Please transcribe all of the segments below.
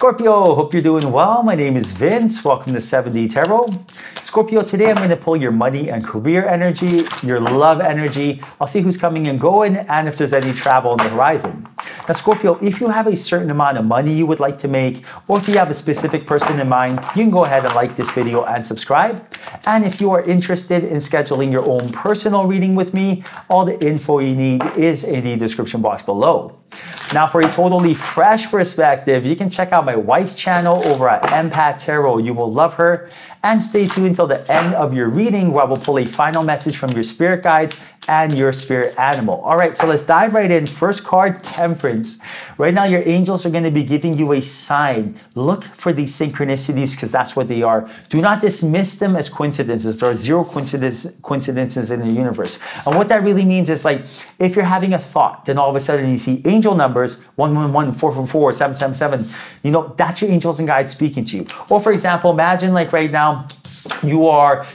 Scorpio, hope you're doing well. My name is Vince. Welcome to 7D Tarot. Scorpio, today I'm going to pull your money and career energy, your love energy. I'll see who's coming and going and if there's any travel on the horizon. Now, Scorpio, if you have a certain amount of money you would like to make, or if you have a specific person in mind, you can go ahead and like this video and subscribe. And if you are interested in scheduling your own personal reading with me, all the info you need is in the description box below. Now, for a totally fresh perspective, you can check out my wife's channel over at Empath Tarot. You will love her. And stay tuned until the end of your reading where I will pull a final message from your spirit guides and your spirit animal. All right, so let's dive right in. First card, Temperance. Right now, your angels are going to be giving you a sign. Look for these synchronicities because that's what they are. Do not dismiss them as coincidences. There are zero coincidences in the universe. And what that really means is, like, if you're having a thought, then all of a sudden you see angel numbers 111, 444, 777. You know, that's your angels and guides speaking to you. Or for example, imagine like right now, you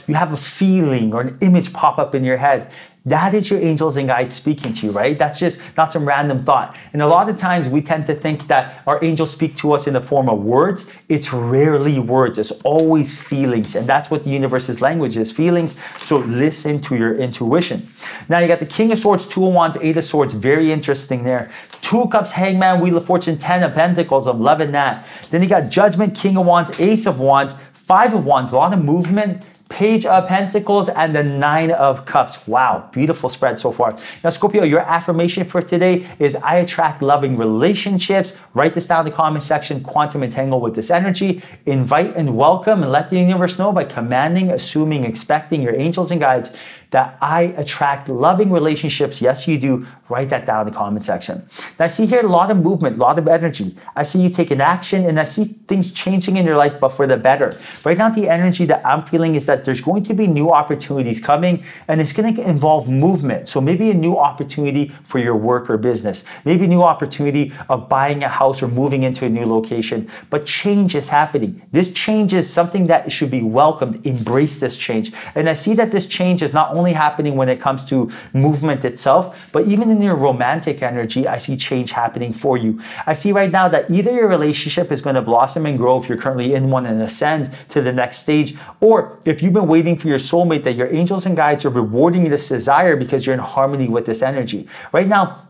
have a feeling or an image pop up in your head. That is your angels and guides speaking to you, right? That's just not some random thought. And a lot of times we tend to think that our angels speak to us in the form of words. It's rarely words. It's always feelings. And that's what the universe's language is, feelings. So listen to your intuition. Now you got the King of Swords, Two of Wands, Eight of Swords. Very interesting there. Two of Cups, Hangman, Wheel of Fortune, 10 of Pentacles. I'm loving that. Then you got Judgment, King of Wands, Ace of Wands, Five of Wands. A lot of movement. Page of Pentacles and the Nine of Cups. Wow, beautiful spread so far. Now, Scorpio, your affirmation for today is I attract loving relationships. Write this down in the comment section. Quantum entangle with this energy. Invite and welcome and let the universe know by commanding, assuming, expecting your angels and guides that I attract loving relationships. Yes, you do. Write that down in the comment section. Now, I see here a lot of movement, a lot of energy. I see you taking action and I see things changing in your life, but for the better. Right now, the energy that I'm feeling is that there's going to be new opportunities coming and it's going to involve movement. So maybe a new opportunity for your work or business, maybe a new opportunity of buying a house or moving into a new location, but change is happening. This change is something that should be welcomed. Embrace this change. And I see that this change is not only happening when it comes to movement itself, but even in your romantic energy, I see change happening for you. I see right now that either your relationship is going to blossom and grow if you're currently in one and ascend to the next stage, or if you've been waiting for your soulmate, that your angels and guides are rewarding this desire because you're in harmony with this energy. Right now,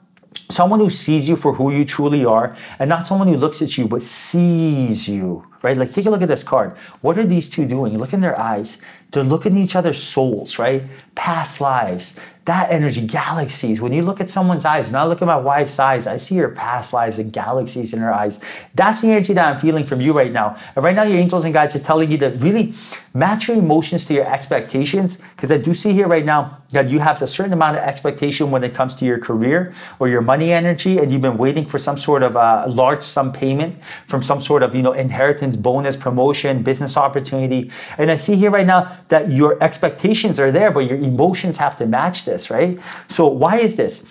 someone who sees you for who you truly are and not someone who looks at you but sees you, right? Like, take a look at this card. What are these two doing? Look in their eyes. They're looking at each other's souls, right? Past lives, that energy, galaxies. When you look at someone's eyes, when I look at my wife's eyes, I see her past lives and galaxies in her eyes. That's the energy that I'm feeling from you right now. And right now, your angels and guides are telling you to really match your emotions to your expectations, because I do see here right now that you have a certain amount of expectation when it comes to your career or your money energy, and you've been waiting for some sort of large sum payment from some sort of, inheritance, bonus, promotion, business opportunity. And I see here right now that your expectations are there, but your emotions have to match this, right? So why is this?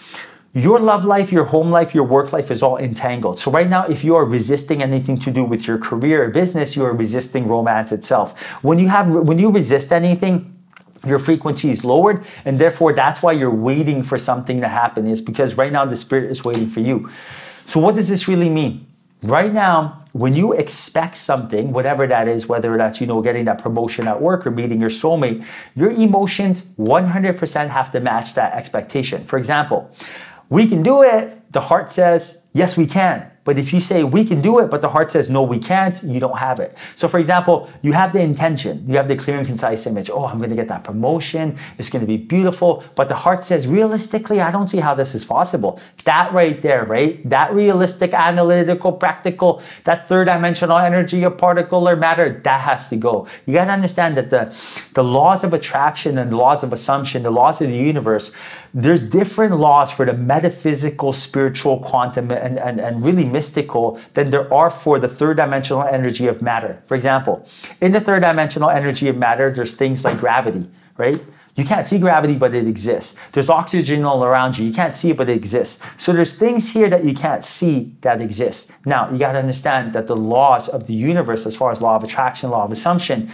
Your love life, your home life, your work life is all entangled. So right now, if you are resisting anything to do with your career or business, you are resisting romance itself. When you resist anything, your frequency is lowered, and therefore that's why you're waiting for something to happen, is because right now the spirit is waiting for you. So what does this really mean? Right now, when you expect something, whatever that is, whether that's, getting that promotion at work or meeting your soulmate, your emotions 100% have to match that expectation. For example, we can do it. The heart says, yes, we can. But if you say we can do it, but the heart says, no, we can't, you don't have it. So for example, you have the intention, you have the clear and concise image. Oh, I'm going to get that promotion. It's going to be beautiful. But the heart says, realistically, I don't see how this is possible. That right there, right? That realistic, analytical, practical, that third dimensional energy of particle or matter, that has to go. You got to understand that the laws of attraction and the laws of assumption, the laws of the universe, there's different laws for the metaphysical, spiritual, quantum, and really mystical than there are for the third dimensional energy of matter. For example, in the third dimensional energy of matter, there's things like gravity, right? You can't see gravity, but it exists. There's oxygen all around you. You can't see it, but it exists. So there's things here that you can't see that exist. Now, you got to understand that the laws of the universe, as far as law of attraction, law of assumption,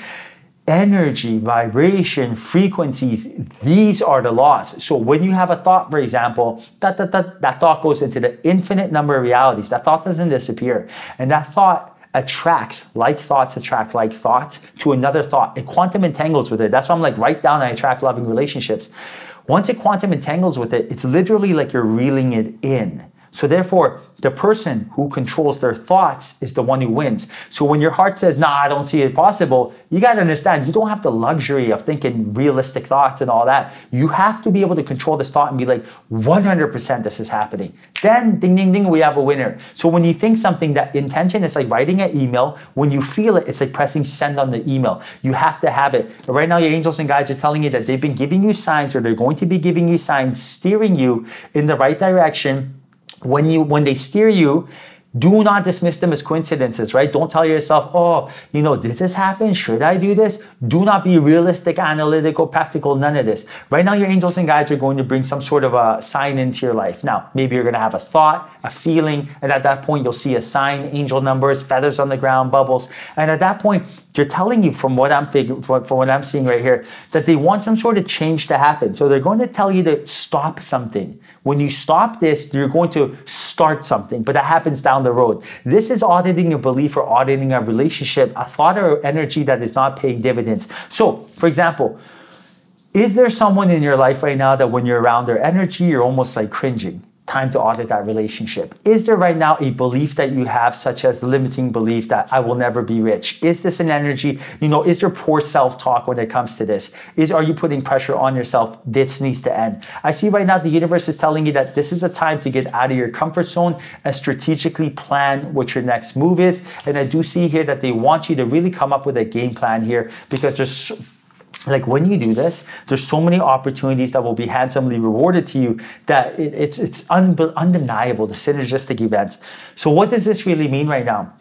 energy, vibration, frequencies, these are the laws. So when you have a thought, for example, that thought goes into the infinite number of realities. That thought doesn't disappear. And that thought attracts, like thoughts attract like thoughts to another thought. It quantum entangles with it. That's why I'm like, write down, I attract loving relationships. Once it quantum entangles with it, it's literally like you're reeling it in. So therefore, the person who controls their thoughts is the one who wins. So when your heart says, nah, I don't see it possible, you got to understand, you don't have the luxury of thinking realistic thoughts and all that. You have to be able to control this thought and be like, 100% this is happening. Then, ding, ding, ding, we have a winner. So when you think something, that intention is like writing an email. When you feel it, it's like pressing send on the email. You have to have it. But right now, your angels and guides are telling you that they've been giving you signs, or they're going to be giving you signs, steering you in the right direction. When they steer you, do not dismiss them as coincidences, right? Don't tell yourself, oh, did this happen? Should I do this? Do not be realistic, analytical, practical, none of this. Right now, your angels and guides are going to bring some sort of a sign into your life. Now, maybe you're going to have a thought, a feeling, and at that point, you'll see a sign, angel numbers, feathers on the ground, bubbles. And at that point, they're telling you, from what I'm seeing right here, that they want some sort of change to happen. So they're going to tell you to stop something. When you stop this, you're going to start something, but that happens down the road. This is auditing a belief or auditing a relationship, a thought or energy that is not paying dividends. So, for example, is there someone in your life right now that when you're around their energy, you're almost like cringing? Time to audit that relationship. Is there right now a belief that you have, such as limiting belief that I will never be rich? Is this an energy, is there poor self-talk when it comes to this? Are you putting pressure on yourself? This needs to end. I see right now the universe is telling you that this is a time to get out of your comfort zone and strategically plan what your next move is. And I do see here that they want you to really come up with a game plan here, because there's like when you do this, there's so many opportunities that will be handsomely rewarded to you that it's undeniable, the synergistic events. So what does this really mean right now?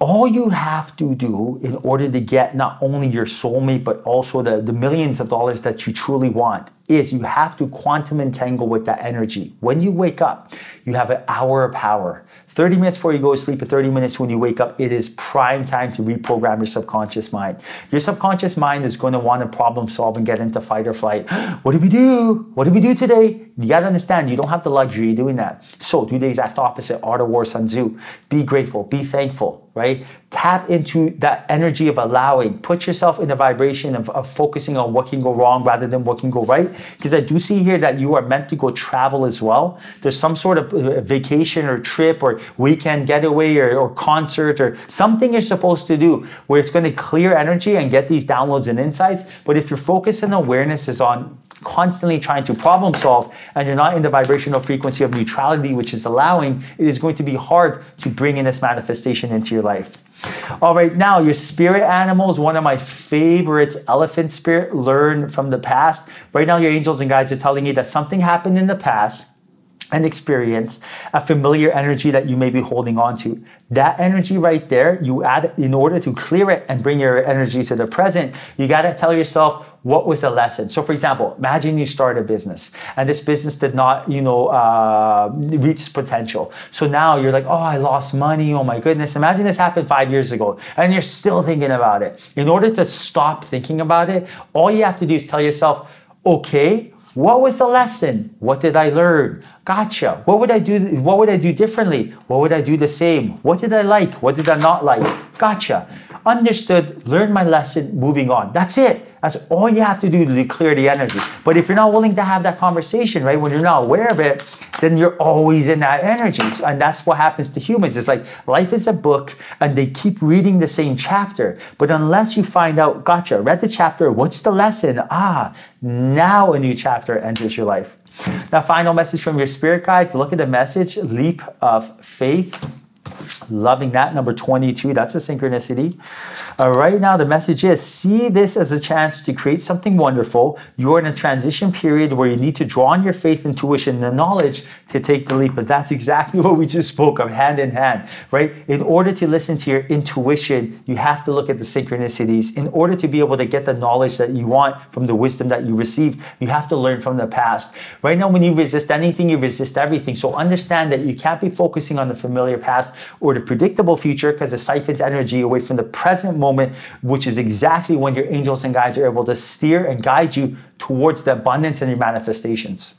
All you have to do in order to get not only your soulmate, but also the millions of dollars that you truly want, is you have to quantum entangle with that energy. When you wake up, you have an hour of power. 30 minutes before you go to sleep and 30 minutes when you wake up, it is prime time to reprogram your subconscious mind. Your subconscious mind is going to want to problem solve and get into fight or flight. What do we do? What do we do today? You got to understand, you don't have the luxury of doing that. So do the exact opposite. Art of War, Sun Tzu. Be grateful, be thankful, right? Tap into that energy of allowing. Put yourself in the vibration of focusing on what can go wrong rather than what can go right. Because I do see here that you are meant to go travel as well. There's some sort of vacation or trip or weekend getaway or concert or something you're supposed to do where it's going to clear energy and get these downloads and insights. But if your focus and awareness is on constantly trying to problem solve and you're not in the vibrational frequency of neutrality, which is allowing, it is going to be hard to bring in this manifestation into your life. All right, now your spirit animals, one of my favorites, elephant spirit, learn from the past. Right now, your angels and guides are telling you that something happened in the past and experience a familiar energy that you may be holding on to. That energy right there, you add, in order to clear it and bring your energy to the present, you got to tell yourself, what was the lesson? So for example, imagine you start a business and this business did not, reach its potential. So now you're like, oh, I lost money. Oh my goodness. Imagine this happened 5 years ago and you're still thinking about it. In order to stop thinking about it, all you have to do is tell yourself, okay, what was the lesson? What did I learn? Gotcha. What would I do? What would I do differently? What would I do the same? What did I like? What did I not like? Gotcha. Understood. Learned my lesson. Moving on. That's it. That's all you have to do to clear the energy. But if you're not willing to have that conversation, right, when you're not aware of it, then you're always in that energy. And that's what happens to humans. It's like life is a book and they keep reading the same chapter. But unless you find out, gotcha, read the chapter, what's the lesson? Now a new chapter enters your life. Now, final message from your spirit guides. Look at the message, leap of faith. Loving that. Number 22, that's a synchronicity. Right now, the message is, see this as a chance to create something wonderful. You're in a transition period where you need to draw on your faith, intuition, and knowledge to take the leap. But that's exactly what we just spoke of, hand in hand, right? In order to listen to your intuition, you have to look at the synchronicities. In order to be able to get the knowledge that you want from the wisdom that you received, you have to learn from the past. Right now, when you resist anything, you resist everything. So understand that you can't be focusing on the familiar past or the predictable future, because it siphons energy away from the present moment, which is exactly when your angels and guides are able to steer and guide you towards the abundance and your manifestations.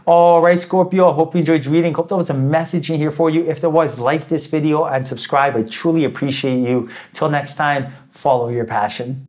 All right, Scorpio, I hope you enjoyed reading. Hope there was a message in here for you. If there was, like this video and subscribe. I truly appreciate you. Till next time, follow your passion.